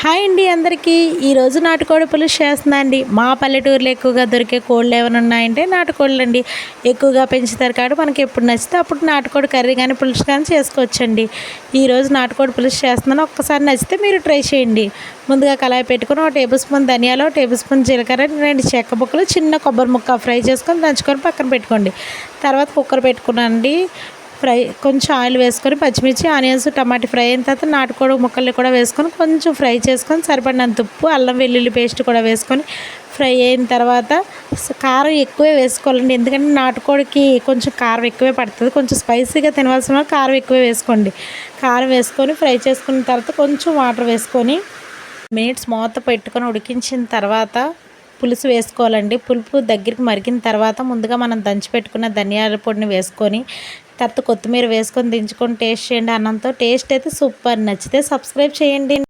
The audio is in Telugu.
హాయ్ అండి అందరికీ ఈరోజు నాటుకోడి పులుసు చేస్తున్నా అండి. మా పల్లెటూరులో ఎక్కువగా దొరికే కోళ్ళు ఏమైనా ఉన్నాయంటే నాటుకోళ్ళు అండి. ఎక్కువగా పెంచుతారు కాబట్టి మనకి ఎప్పుడు నచ్చితే అప్పుడు నాటుకోడి కర్రీ కానీ పులుసు కానీ చేసుకోవచ్చండి. ఈరోజు నాటుకోడి పులుసు చేస్తున్నాను. ఒక్కసారి నచ్చితే మీరు ట్రై చేయండి. ముందుగా కళాయి పెట్టుకొని 1 టేబుల్ స్పూన్ ధనియాలు, 1 టేబుల్ స్పూన్ జీలకర్ర, 2 చెక్క ముక్కలు, చిన్న కొబ్బరి ముక్క ఫ్రై చేసుకొని దంచుకొని పక్కన పెట్టుకోండి. తర్వాత కుక్కర్ పెట్టుకున్నానండి. ఫ్రై కొంచెం ఆయిల్ వేసుకొని పచ్చిమిర్చి, ఆనియన్స్, టమాటా ఫ్రై అయిన తర్వాత నాటుకోడి ముక్కల్ని కూడా వేసుకొని కొంచెం ఫ్రై చేసుకొని సరిపడినంత ఉప్పు, అల్లం వెల్లుల్లి పేస్ట్ కూడా వేసుకొని ఫ్రై అయిన తర్వాత కారం ఎక్కువే వేసుకోవాలండి. ఎందుకంటే నాటుకోడికి కొంచెం కారం ఎక్కువే పడుతుంది. కొంచెం స్పైసీగా తినవలసిన కారం ఎక్కువే వేసుకోండి. కారం వేసుకొని ఫ్రై చేసుకున్న తర్వాత కొంచెం వాటర్ వేసుకొని మినిట్స్ మూత పెట్టుకొని ఉడికించిన తర్వాత పులుసు వేసుకోవాలండి. పులుపు దగ్గరికి మరిగిన తర్వాత ముందుగా మనం దంచి పెట్టుకున్న ధనియాల పొడిని వేసుకొని తర్వాత కొత్తిమీర వేసుకొని దించుకొని టేస్ట్ చేయండి. అన్నంతో టేస్ట్ అయితే సూపర్. నచ్చితే సబ్స్క్రైబ్ చేయండి.